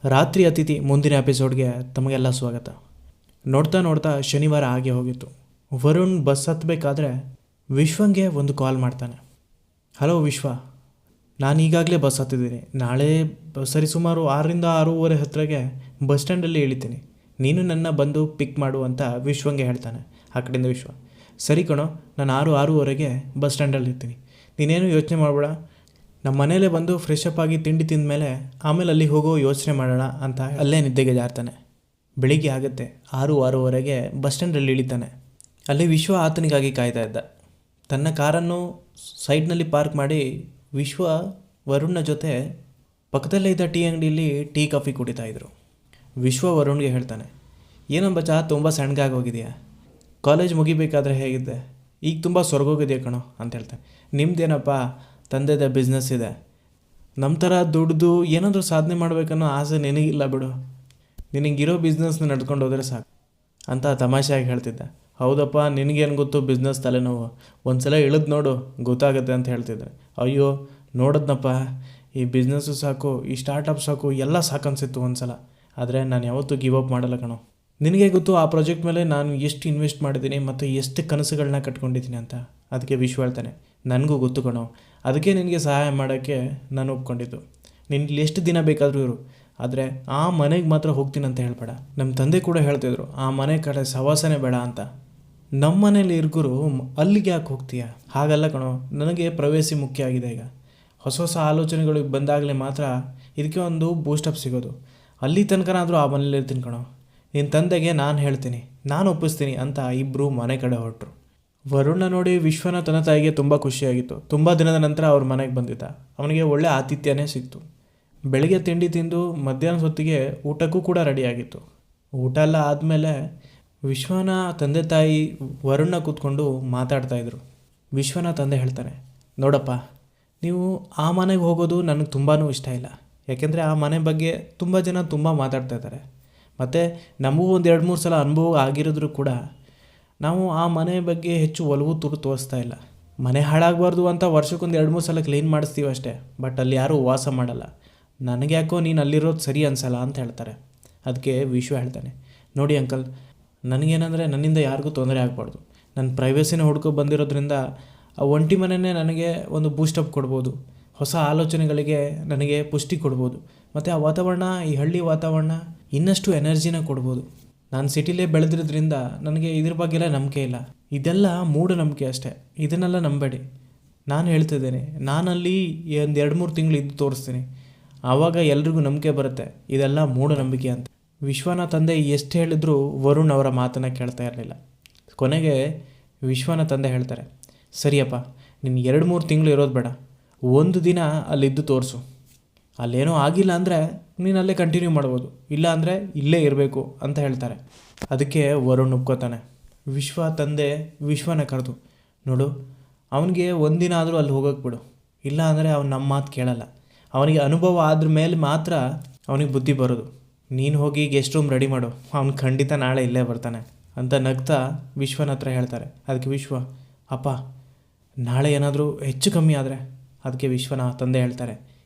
ರಾತ್ರಿ ಅತಿಥಿ ಮುಂದಿನ ಎಪಿಸೋಡ್ಗೆ ತಮಗೆಲ್ಲ ಸ್ವಾಗತ. ನೋಡ್ತಾ ನೋಡ್ತಾ ಶನಿವಾರ ಆಗಿ ಹೋಗಿತ್ತು. ವರುಣ್ ಬಸ್ ಹತ್ತಬೇಕಾದ್ರೆ ವಿಶ್ವಂಗೆ ಒಂದು ಕಾಲ್ ಮಾಡ್ತಾನೆ. ಹಲೋ ವಿಶ್ವ, ನಾನು ಈಗಾಗಲೇ ಬಸ್ ಹತ್ತಿದ್ದೀನಿ. ನಾಳೆ ಸರಿಸುಮಾರು 6ರಿಂದ 6:30 ಹತ್ತಿರಗೆ ಬಸ್ ಸ್ಟ್ಯಾಂಡಲ್ಲಿ ಇಳಿತೀನಿ. ನೀನು ನನ್ನ ಬಂದು ಪಿಕ್ ಮಾಡು ಅಂತ ವಿಶ್ವಂಗೆ ಹೇಳ್ತಾನೆ. ಆ ಕಡೆಯಿಂದ ವಿಶ್ವ, ಸರಿ ಕಣೋ, ನಾನು 6:30ಗೆ ಬಸ್ ಸ್ಟ್ಯಾಂಡಲ್ಲಿ ಇರ್ತೀನಿ. ನೀನೇನು ಯೋಚನೆ ಮಾಡಬೇಡ, ನಮ್ಮ ಮನೇಲೇ ಬಂದು ಫ್ರೆಶ್ ಅಪ್ ಆಗಿ ತಿಂಡಿ ತಿಂದ ಮೇಲೆ ಆಮೇಲೆ ಅಲ್ಲಿಗೆ ಹೋಗೋ ಯೋಚನೆ ಮಾಡೋಣ ಅಂತ ಅಲ್ಲೇ ನಿದ್ದೆಗೆ ಜಾರ್ತಾನೆ. ಬೆಳಿಗ್ಗೆ ಆಗುತ್ತೆ. 6:30ಗೆ ಬಸ್ ಸ್ಟ್ಯಾಂಡಲ್ಲಿ ಇಳಿತಾನೆ. ಅಲ್ಲಿ ವಿಶ್ವ ಆತನಿಗಾಗಿ ಕಾಯ್ತಾ ಇದ್ದ. ತನ್ನ ಕಾರನ್ನು ಸೈಡ್ನಲ್ಲಿ ಪಾರ್ಕ್ ಮಾಡಿ ವಿಶ್ವ ವರುಣ್ನ ಜೊತೆ ಪಕ್ಕದಲ್ಲೇ ಇದ್ದ ಟೀ ಅಂಗಡಿಯಲ್ಲಿ ಟೀ ಕಾಫಿ ಕುಡಿತಾಯಿದ್ರು. ವಿಶ್ವ ವರುಣ್ಗೆ ಹೇಳ್ತಾನೆ, ಏನಂಬ ಚಹಾ ತುಂಬ ಸಣ್ಣಗಾಗಿ ಹೋಗಿದೆಯಾ? ಕಾಲೇಜ್ ಮುಗಿಬೇಕಾದ್ರೆ ಹೇಗಿದ್ದೆ? ಈಗ ತುಂಬ ಸೊರಗೋಗಿದೆಯಾ ಕಣೋ ಅಂತ ಹೇಳ್ತಾನೆ. ನಿಮ್ದೇನಪ್ಪ, ತಂದೆದ ಬಿಸ್ನೆಸ್ ಇದೆ. ನಮ್ಮ ಥರ ದುಡ್ದು ಏನಾದರೂ ಸಾಧನೆ ಮಾಡಬೇಕನ್ನೋ ಆಸೆ ನಿನಗಿಲ್ಲ ಬಿಡು. ನಿನಗಿರೋ ಬಿಸ್ನೆಸ್ನ ನಡ್ಕೊಂಡು ಹೋದರೆ ಸಾಕು ಅಂತ ತಮಾಷೆಯಾಗಿ ಹೇಳ್ತಿದ್ದೆ. ಹೌದಪ್ಪ, ನಿನಗೇನು ಗೊತ್ತು ಬಿಸ್ನೆಸ್ ತಲೆನೋವು, ಒಂದು ಸಲ ಇಳಿದು ನೋಡು ಗೊತ್ತಾಗುತ್ತೆ ಅಂತ ಹೇಳ್ತಿದ್ದೆ. ಅಯ್ಯೋ ನೋಡಿದ್ನಪ್ಪ, ಈ ಬಿಸ್ನೆಸ್ಸು ಸಾಕು, ಈ ಸ್ಟಾರ್ಟಪ್ ಸಾಕು, ಎಲ್ಲ ಸಾಕನ್ಸಿತ್ತು ಒಂದು ಸಲ. ಆದರೆ ನಾನು ಯಾವತ್ತೂ ಗಿವ್ ಅಪ್ ಮಾಡಲ್ಲ ಕಣೋ. ನಿನಗೆ ಗೊತ್ತು ಆ ಪ್ರಾಜೆಕ್ಟ್ ಮೇಲೆ ನಾನು ಎಷ್ಟು ಇನ್ವೆಸ್ಟ್ ಮಾಡಿದ್ದೀನಿ ಮತ್ತು ಎಷ್ಟು ಕನಸುಗಳನ್ನ ಕಟ್ಕೊಂಡಿದ್ದೀನಿ ಅಂತ. ಅದಕ್ಕೆ ವಿಶ್ವ ಹೇಳ್ತಾನೆ, ನನಗೂ ಗೊತ್ತು ಕಣೋ, ಅದಕ್ಕೆ ನಿನಗೆ ಸಹಾಯ ಮಾಡೋಕ್ಕೆ ನಾನು ಒಪ್ಕೊಂಡಿದ್ದು. ನಿನ್ಗೆ ಎಷ್ಟು ದಿನ ಬೇಕಾದರೂ ಇರು, ಆದರೆ ಆ ಮನೆಗೆ ಮಾತ್ರ ಹೋಗ್ತೀನಿ ಅಂತ ಹೇಳ್ಬೇಡ. ನಮ್ಮ ತಂದೆ ಕೂಡ ಹೇಳ್ತಿದ್ರು, ಆ ಮನೆ ಕಡೆ ಸವಾಸನೆ ಬೇಡ ಅಂತ. ನಮ್ಮ ಮನೇಲಿ ಇರ್ಗುರು ಅಲ್ಲಿಗೆ ಯಾಕೆ ಹೋಗ್ತೀಯ? ಹಾಗಲ್ಲ ಕಣೋ, ನನಗೆ ಪ್ರವೇಶಿ ಮುಖ್ಯ ಆಗಿದೆ. ಈಗ ಹೊಸ ಹೊಸ ಆಲೋಚನೆಗಳಿಗೆ ಬಂದಾಗಲೇ ಮಾತ್ರ ಇದಕ್ಕೆ ಒಂದು ಬೂಸ್ಟಪ್ ಸಿಗೋದು. ಅಲ್ಲಿ ತನಕನಾದರೂ ಆ ಮನೇಲಿ ಇರ್ತೀನಿ ಕಣೋ. ನಿನ್ನ ತಂದೆಗೆ ನಾನು ಹೇಳ್ತೀನಿ, ನಾನು ಒಪ್ಪಿಸ್ತೀನಿ ಅಂತ ಇಬ್ಬರು ಮನೆ ಕಡೆ ಹೊರಟರು. ವರುಣ್ನ ನೋಡಿ ವಿಶ್ವನ ತನ್ನ ತಾಯಿಗೆ ತುಂಬ ಖುಷಿಯಾಗಿತ್ತು. ತುಂಬ ದಿನದ ನಂತರ ಅವ್ರ ಮನೆಗೆ ಬಂದಿದ್ದ. ಅವನಿಗೆ ಒಳ್ಳೆ ಆತಿಥ್ಯನೇ ಸಿಕ್ತು. ಬೆಳಗ್ಗೆ ತಿಂಡಿ ತಿಂದು ಮಧ್ಯಾಹ್ನದ ಹೊತ್ತಿಗೆ ಊಟಕ್ಕೂ ಕೂಡ ರೆಡಿಯಾಗಿತ್ತು. ಊಟ ಎಲ್ಲ ಆದಮೇಲೆ ವಿಶ್ವನ ತಂದೆ ತಾಯಿ ವರುಣ್ನ ಕೂತ್ಕೊಂಡು ಮಾತಾಡ್ತಾಯಿದ್ರು. ವಿಶ್ವನ ತಂದೆ ಹೇಳ್ತಾನೆ, ನೋಡಪ್ಪ, ನೀವು ಆ ಮನೆಗೆ ಹೋಗೋದು ನನಗೆ ತುಂಬಾ ಇಷ್ಟ ಇಲ್ಲ. ಯಾಕೆಂದರೆ ಆ ಮನೆ ಬಗ್ಗೆ ತುಂಬ ಜನ ತುಂಬ ಮಾತಾಡ್ತಾ ಇದ್ದಾರೆ. ಮತ್ತು ನಮಗೂ ಒಂದು 2-3 ಸಲ ಅನುಭವ ಆಗಿರೋದ್ರೂ ಕೂಡ ನಾವು ಆ ಮನೆ ಬಗ್ಗೆ ಹೆಚ್ಚು ಒಲವು ತೋರಿಸ್ತಾ ಇಲ್ಲ. ಮನೆ ಹಾಳಾಗಬಾರ್ದು ಅಂತ ವರ್ಷಕ್ಕೊಂದು 2-3 ಸಲ ಕ್ಲೀನ್ ಮಾಡಿಸ್ತೀವಿ ಅಷ್ಟೇ, ಬಟ್ ಅಲ್ಲಿ ಯಾರೂ ವಾಸ ಮಾಡಲ್ಲ. ನನಗೆ ಯಾಕೋ ನೀನು ಅಲ್ಲಿರೋದು ಸರಿ ಅನಿಸಲ್ಲ ಅಂತ ಹೇಳ್ತಾರೆ. ಅದಕ್ಕೆ ವಿಶ್ವ ಹೇಳ್ತಾನೆ, ನೋಡಿ ಅಂಕಲ್, ನನಗೇನೆಂದರೆ ನನ್ನಿಂದ ಯಾರಿಗೂ ತೊಂದರೆ ಆಗಬಾರ್ದು. ನನ್ನ ಪ್ರೈವೇಸಿನ ಹುಡ್ಕೊ ಬಂದಿರೋದ್ರಿಂದ ಆ ಒಂಟಿ ಮನೆಯೇ ನನಗೆ ಒಂದು ಬೂಸ್ಟಪ್ ಕೊಡ್ಬೋದು. ಹೊಸ ಆಲೋಚನೆಗಳಿಗೆ ನನಗೆ ಪುಷ್ಟಿ ಕೊಡ್ಬೋದು. ಮತ್ತು ಆ ವಾತಾವರಣ, ಈ ಹಳ್ಳಿ ವಾತಾವರಣ ಇನ್ನಷ್ಟು ಎನರ್ಜಿನ ಕೊಡ್ಬೋದು. ನಾನು ಸಿಟಿಲೇ ಬೆಳೆದಿರೋದ್ರಿಂದ ನನಗೆ ಇದ್ರ ಬಗ್ಗೆಲ್ಲ ನಂಬಿಕೆ ಇಲ್ಲ. ಇದೆಲ್ಲ ಮೂಢನಂಬಿಕೆ ಅಷ್ಟೇ, ಇದನ್ನೆಲ್ಲ ನಂಬೇಡಿ. ನಾನು ಹೇಳ್ತಿದ್ದೇನೆ, ನಾನಲ್ಲಿ ಒಂದು 2-3 ತಿಂಗಳು ಇದ್ದು ತೋರಿಸ್ತೀನಿ, ಆವಾಗ ಎಲ್ರಿಗೂ ನಂಬಿಕೆ ಬರುತ್ತೆ ಇದೆಲ್ಲ ಮೂಢನಂಬಿಕೆ ಅಂತ. ವಿಶ್ವನ ತಂದೆ ಎಷ್ಟು ಹೇಳಿದ್ರು ವರುಣ್ ಅವರ ಮಾತನ್ನು ಕೇಳ್ತಾ ಇರಲಿಲ್ಲ. ಕೊನೆಗೆ ವಿಶ್ವನ ತಂದೆ ಹೇಳ್ತಾರೆ, ಸರಿಯಪ್ಪ, ನೀನು 2-3 ತಿಂಗಳು ಇರೋದು ಬೇಡ, ಒಂದು ದಿನ ಅಲ್ಲಿದ್ದು ತೋರಿಸು. ಅಲ್ಲೇನೋ ಆಗಿಲ್ಲ ಅಂದರೆ ನೀನು ಅಲ್ಲೇ ಕಂಟಿನ್ಯೂ ಮಾಡ್ಬೋದು, ಇಲ್ಲ ಅಂದರೆ ಇಲ್ಲೇ ಇರಬೇಕು ಅಂತ ಹೇಳ್ತಾರೆ. ಅದಕ್ಕೆ ವರುಣ್ ಒಪ್ಕೋತಾನೆ. ವಿಶ್ವ ತಂದೆ ವಿಶ್ವನ ಕರೆದು, ನೋಡು, ಅವನಿಗೆ ಒಂದಿನ ಆದರೂ ಅಲ್ಲಿ ಹೋಗೋಕ್ಕೆ ಬಿಡು, ಇಲ್ಲ ಅಂದರೆ ಅವ್ನು ನಮ್ಮ ಮಾತು ಕೇಳಲ್ಲ. ಅವನಿಗೆ ಅನುಭವ ಆದ್ರ ಮೇಲೆ ಮಾತ್ರ ಅವನಿಗೆ ಬುದ್ಧಿ ಬರೋದು. ನೀನು ಹೋಗಿ ಗೆಸ್ಟ್ ರೂಮ್ ರೆಡಿ ಮಾಡು, ಅವ್ನು ಖಂಡಿತ ನಾಳೆ ಇಲ್ಲೇ ಬರ್ತಾನೆ ಅಂತ ನಗ್ತಾ ವಿಶ್ವನ ಹತ್ರ ಹೇಳ್ತಾರೆ. ಅದಕ್ಕೆ ವಿಶ್ವ, ಅಪ್ಪ, ನಾಳೆ ಏನಾದರೂ ಹೆಚ್ಚು ಕಮ್ಮಿ ಆದರೆ? ಅದಕ್ಕೆ ವಿಶ್ವನ ತಂದೆ ಹೇಳ್ತಾರೆ,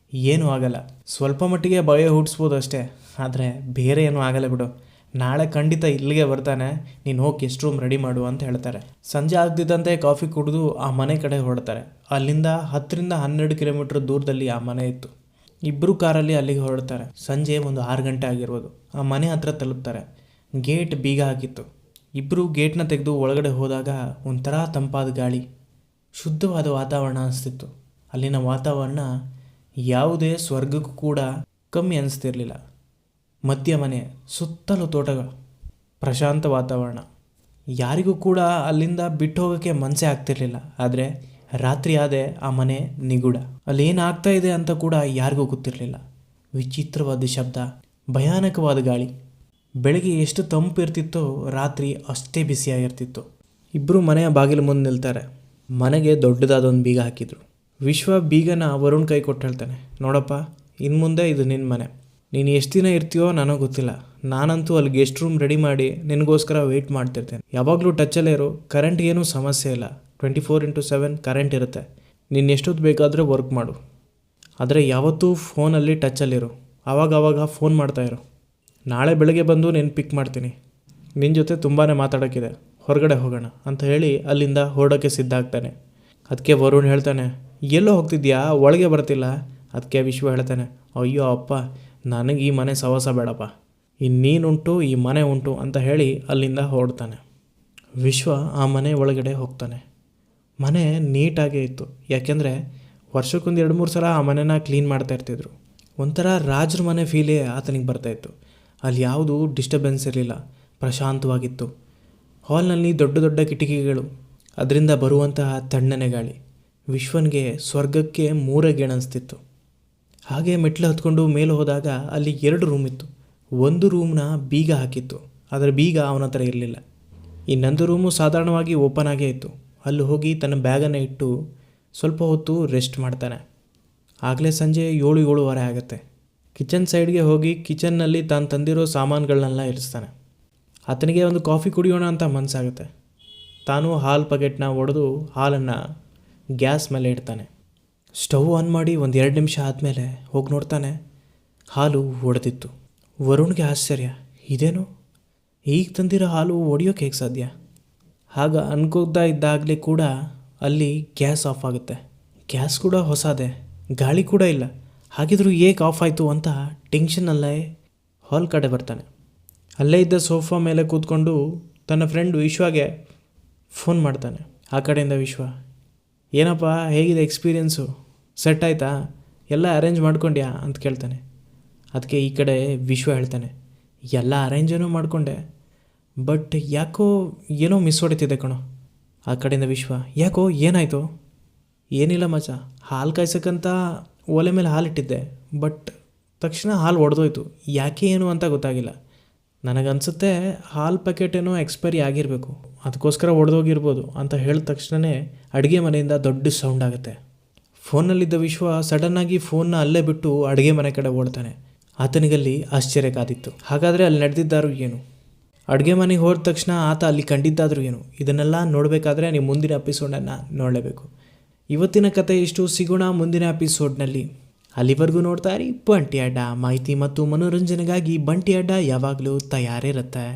ಏನೂ ಆಗಲ್ಲ, ಸ್ವಲ್ಪ ಮಟ್ಟಿಗೆ ಭಯ ಹುಟ್ಟಿಸ್ಬೋದು ಅಷ್ಟೇ, ಆದರೆ ಬೇರೆ ಏನೂ ಆಗಲ್ಲ ಬಿಡು. ನಾಳೆ ಖಂಡಿತ ಇಲ್ಲಿಗೆ ಬರ್ತಾನೆ, ನೀನು ಹೋಗಿ ಗೆಸ್ಟ್ ರೂಮ್ ರೆಡಿ ಮಾಡು ಅಂತ ಹೇಳ್ತಾರೆ. ಸಂಜೆ ಆಗ್ತಿದ್ದಂತೆ ಕಾಫಿ ಕುಡಿದು ಆ ಮನೆ ಕಡೆ ಹೊರಡ್ತಾರೆ. ಅಲ್ಲಿಂದ 10ರಿಂದ 12 ಕಿಲೋಮೀಟ್ರ್ ದೂರದಲ್ಲಿ ಆ ಮನೆ ಇತ್ತು. ಇಬ್ಬರು ಕಾರಲ್ಲಿ ಅಲ್ಲಿಗೆ ಹೊರಡ್ತಾರೆ. ಸಂಜೆ ಒಂದು 6 ಗಂಟೆ ಆಗಿರ್ಬೋದು. ಆ ಮನೆ ಹತ್ರ ತಲುಪ್ತಾರೆ. ಗೇಟ್ ಬೀಗ ಹಾಕಿತ್ತು. ಇಬ್ಬರು ಗೇಟ್ನ ತೆಗೆದು ಒಳಗಡೆ ಹೋದಾಗ ಒಂಥರ ತಂಪಾದ ಗಾಳಿ, ಶುದ್ಧವಾದ ವಾತಾವರಣ ಅನಿಸ್ತಿತ್ತು. ಅಲ್ಲಿನ ವಾತಾವರಣ ಯಾವುದೇ ಸ್ವರ್ಗಕ್ಕೂ ಕೂಡ ಕಮ್ಮಿ ಅನಿಸ್ತಿರ್ಲಿಲ್ಲ. ಮಧ್ಯ ಮನೆ, ಸುತ್ತಲೂ ತೋಟಗಳು, ಪ್ರಶಾಂತ ವಾತಾವರಣ. ಯಾರಿಗೂ ಕೂಡ ಅಲ್ಲಿಂದ ಬಿಟ್ಟು ಹೋಗೋಕ್ಕೆ ಮನಸ್ಸೇ ಆಗ್ತಿರ್ಲಿಲ್ಲ. ಆದರೆ ರಾತ್ರಿ ಆದೆ ಆ ಮನೆ ನಿಗೂಢ. ಅಲ್ಲಿ ಏನಾಗ್ತಾ ಇದೆ ಅಂತ ಕೂಡ ಯಾರಿಗೂ ಗೊತ್ತಿರಲಿಲ್ಲ. ವಿಚಿತ್ರವಾದ ಶಬ್ದ, ಭಯಾನಕವಾದ ಗಾಳಿ. ಬೆಳಗ್ಗೆ ಎಷ್ಟು ತಂಪು ಇರ್ತಿತ್ತೋ ರಾತ್ರಿ ಅಷ್ಟೇ ಬಿಸಿಯಾಗಿರ್ತಿತ್ತು. ಇಬ್ಬರು ಮನೆಯ ಬಾಗಿಲು ಮುಂದೆ ನಿಲ್ತಾರೆ. ಮನೆಗೆ ದೊಡ್ಡದಾದ ಒಂದು ಬೀಗ ಹಾಕಿದ್ರು. ವಿಶ್ವ ಬೀಗನ ವರುಣ್ ಕೈ ಕೊಟ್ಟು ಹೇಳ್ತಾನೆ, ನೋಡಪ್ಪ, ಇನ್ನು ಮುಂದೆ ಇದು ನಿನ್ನ ಮನೆ. ನೀನು ಎಷ್ಟು ದಿನ ಇರ್ತೀಯೋ ನನಗೆ ಗೊತ್ತಿಲ್ಲ. ನಾನಂತೂ ಅಲ್ಲಿ ಗೆಸ್ಟ್ ರೂಮ್ ರೆಡಿ ಮಾಡಿ ನಿನಗೋಸ್ಕರ ವೆಯ್ಟ್ ಮಾಡ್ತಿರ್ತೇನೆ. ಯಾವಾಗಲೂ ಟಚ್ಚಲ್ಲೇ ಇರು. ಕರೆಂಟ್ಗೇನೂ ಸಮಸ್ಯೆ ಇಲ್ಲ, 24x7 ಕರೆಂಟ್ ಇರುತ್ತೆ. ನೀನು ಎಷ್ಟೊತ್ತು ಬೇಕಾದರೆ ವರ್ಕ್ ಮಾಡು, ಆದರೆ ಯಾವತ್ತೂ ಫೋನಲ್ಲಿ ಟಚ್ಚಲ್ಲಿರು. ಆವಾಗವಾಗ ಫೋನ್ ಮಾಡ್ತಾಯಿರು. ನಾಳೆ ಬೆಳಗ್ಗೆ ಬಂದು ನೀನು ಪಿಕ್ ಮಾಡ್ತೀನಿ. ನಿನ್ನ ಜೊತೆ ತುಂಬಾ ಮಾತಾಡೋಕ್ಕಿದೆ, ಹೊರಗಡೆ ಹೋಗೋಣ ಅಂತ ಹೇಳಿ ಅಲ್ಲಿಂದ ಹೊರಡೋಕ್ಕೆ ಸಿದ್ಧ ಆಗ್ತಾನೆ. ಅದಕ್ಕೆ ವರುಣ್ ಹೇಳ್ತಾನೆ, ಎಲ್ಲೋ ಹೋಗ್ತಿದ್ಯಾ, ಒಳಗೆ ಬರ್ತಿಲ್ಲ. ಅದಕ್ಕೆ ವಿಶ್ವ ಹೇಳ್ತಾನೆ, ಅಯ್ಯೋ ಅಪ್ಪ, ನನಗೆ ಈ ಮನೆ ಸವಾಸ ಬೇಡಪ್ಪ, ಇನ್ನೀನುಂಟು ಈ ಮನೆ ಉಂಟು ಅಂತ ಹೇಳಿ ಅಲ್ಲಿಂದ ಹೊರಡ್ತಾನೆ. ವಿಶ್ವ ಆ ಮನೆ ಒಳಗಡೆ ಹೋಗ್ತಾನೆ. ಮನೆ ನೀಟಾಗೇ ಇತ್ತು, ಯಾಕೆಂದರೆ ವರ್ಷಕ್ಕೊಂದು 2-3 ಸಲ ಆ ಮನೆನ ಕ್ಲೀನ್ ಮಾಡ್ತಾ ಇರ್ತಿದ್ರು. ಒಂಥರ ರಾಜರ ಮನೆ ಫೀಲೇ ಆತನಿಗೆ ಬರ್ತಾಯಿತ್ತು. ಅಲ್ಲಿ ಯಾವುದೂ ಡಿಸ್ಟರ್ಬೆನ್ಸ್ ಇರಲಿಲ್ಲ, ಪ್ರಶಾಂತವಾಗಿತ್ತು. ಹಾಲ್ನಲ್ಲಿ ದೊಡ್ಡ ದೊಡ್ಡ ಕಿಟಕಿಗಳು, ಅದರಿಂದ ಬರುವಂತಹ ತಣ್ಣನೆ ಗಾಳಿ ವಿಶ್ವನಿಗೆ ಸ್ವರ್ಗಕ್ಕೆ 3 ಗೇಣು ಅನಿಸ್ತಿತ್ತು. ಹಾಗೆ ಮೆಟ್ಲು ಹತ್ಕೊಂಡು ಮೇಲೆ ಹೋದಾಗ ಅಲ್ಲಿ 2 ರೂಮ್ ಇತ್ತು. ಒಂದು ರೂಮ್ನ ಬೀಗ ಹಾಕಿತ್ತು, ಅದರ ಬೀಗ ಅವನ ಹತ್ರ ಇರಲಿಲ್ಲ. ಇನ್ನೊಂದು ರೂಮು ಸಾಧಾರಣವಾಗಿ ಓಪನ್ ಆಗೇ ಇತ್ತು. ಅಲ್ಲಿ ಹೋಗಿ ತನ್ನ ಬ್ಯಾಗನ್ನು ಇಟ್ಟು ಸ್ವಲ್ಪ ಹೊತ್ತು ರೆಸ್ಟ್ ಮಾಡ್ತಾನೆ. ಆಗಲೇ ಸಂಜೆ 7-7:30 ಆಗುತ್ತೆ. ಕಿಚನ್ ಸೈಡ್ಗೆ ಹೋಗಿ ಕಿಚನ್ನಲ್ಲಿ ತಾನು ತಂದಿರೋ ಸಾಮಾನುಗಳನ್ನೆಲ್ಲ ಇರಿಸ್ತಾನೆ. ಆತನಿಗೆ ಒಂದು ಕಾಫಿ ಕುಡಿಯೋಣ ಅಂತ ಮನಸ್ಸಾಗುತ್ತೆ. ತಾನು ಹಾಲು ಪ್ಯಾಕೆಟ್ನ ಒಡೆದು ಹಾಲನ್ನು ಗ್ಯಾಸ್ ಮೇಲೆ ಇಡ್ತಾನೆ. ಸ್ಟವ್ ಆನ್ ಮಾಡಿ 1-2 ನಿಮಿಷ ಆದಮೇಲೆ ಹೋಗಿ ನೋಡ್ತಾನೆ, ಹಾಲು ಒಡೆದಿತ್ತು. ವರುಣ್ಗೆ ಆಶ್ಚರ್ಯ, ಇದೇನು ಈಗ ತಂದಿರೋ ಹಾಲು ಒಡೆಯೋಕೆ ಹೇಗೆ ಸಾಧ್ಯ? ಆಗ ಅನ್ಕೋತಾ ಇದ್ದಾಗಲೇ ಕೂಡ ಅಲ್ಲಿ ಗ್ಯಾಸ್ ಆಫ್ ಆಗುತ್ತೆ. ಗ್ಯಾಸ್ ಕೂಡ ಹೊಸದೇ, ಗಾಳಿ ಕೂಡ ಇಲ್ಲ. ಹಾಗಿದ್ರೂ ಏಕೆ ಆಫ್ ಆಯಿತು ಅಂತ ಟೆನ್ಷನ್ನಲ್ಲೇ ಹಾಲ್ ಕಡೆ ಬರ್ತಾನೆ. ಅಲ್ಲೇ ಇದ್ದ ಸೋಫಾ ಮೇಲೆ ಕೂತ್ಕೊಂಡು ತನ್ನ ಫ್ರೆಂಡ್ ವಿಶ್ವಾಗೆ ಫೋನ್ ಮಾಡ್ತಾನೆ. ಆ ಕಡೆಯಿಂದ ವಿಶ್ವ, ಏನಪ್ಪ ಹೇಗಿದೆ ಎಕ್ಸ್ಪೀರಿಯೆನ್ಸು, ಸೆಟ್ ಆಯಿತಾ, ಎಲ್ಲ ಅರೇಂಜ್ ಮಾಡ್ಕೊಂಡ್ಯಾ ಅಂತ ಕೇಳ್ತಾನೆ. ಅದಕ್ಕೆ ಈ ಕಡೆ ವಿಶ್ವ ಹೇಳ್ತಾನೆ, ಎಲ್ಲ ಅರೇಂಜೇನೋ ಮಾಡಿಕೊಂಡೆ, ಬಟ್ ಯಾಕೋ ಏನೋ ಮಿಸ್ ಹೊಡಿತಿದೆ ಕಣೋ. ಆ ಕಡೆಯಿಂದ ವಿಶ್ವ, ಯಾಕೋ ಏನಾಯಿತು? ಏನಿಲ್ಲ ಮಚ್ಚ, ಹಾಲು ಕಾಯ್ಸಕ್ಕಂತ ಒಲೆ ಮೇಲೆ ಹಾಲಿಟ್ಟಿದ್ದೆ, ಬಟ್ ತಕ್ಷಣ ಹಾಲು ಒಡೆದೋಯ್ತು. ಯಾಕೆ ಏನು ಅಂತ ಗೊತ್ತಾಗಿಲ್ಲ. ನನಗನ್ಸುತ್ತೆ ಹಾಲು ಪ್ಯಾಕೆಟ್ ಏನೋ ಎಕ್ಸ್ಪೈರಿ ಆಗಿರಬೇಕು, ಅದಕ್ಕೋಸ್ಕರ ಒಡೆದೋಗಿರ್ಬೋದು ಅಂತ ಹೇಳಿದ ತಕ್ಷಣವೇ ಅಡುಗೆ ಮನೆಯಿಂದ ದೊಡ್ಡ ಸೌಂಡ್ ಆಗುತ್ತೆ. ಫೋನ್ನಲ್ಲಿದ್ದ ವಿಶ್ವ ಸಡನ್ನಾಗಿ ಫೋನ್ನ ಅಲ್ಲೇ ಬಿಟ್ಟು ಅಡುಗೆ ಮನೆ ಕಡೆ ಓಡ್ತಾನೆ. ಆತನಿಗಲ್ಲಿ ಆಶ್ಚರ್ಯ ಕಾದಿತ್ತು. ಹಾಗಾದರೆ ಅಲ್ಲಿ ನಡೆದಿದ್ದಾರು ಏನು? ಅಡುಗೆ ಮನೆಗೆ ಹೋದ ತಕ್ಷಣ ಆತ ಅಲ್ಲಿ ಕಂಡಿದ್ದಾದರೂ ಏನು? ಇದನ್ನೆಲ್ಲ ನೋಡಬೇಕಾದ್ರೆ ನೀವು ಮುಂದಿನ ಎಪಿಸೋಡನ್ನು ನೋಡಲೇಬೇಕು. ಇವತ್ತಿನ ಕತೆ ಇಷ್ಟು, ಸಿಗೋಣ ಮುಂದಿನ ಎಪಿಸೋಡ್ನಲ್ಲಿ. ಅಲ್ಲಿವರೆಗೂ ನೋಡ್ತಾ ಇರಿ ಬಂಟಿ ಅಡ್ಡ. ಮಾಹಿತಿ ಮತ್ತು ಮನೋರಂಜನೆಗಾಗಿ ಬಂಟಿ ಅಡ್ಡ ಯಾವಾಗಲೂ ತಯಾರಿರುತ್ತೆ.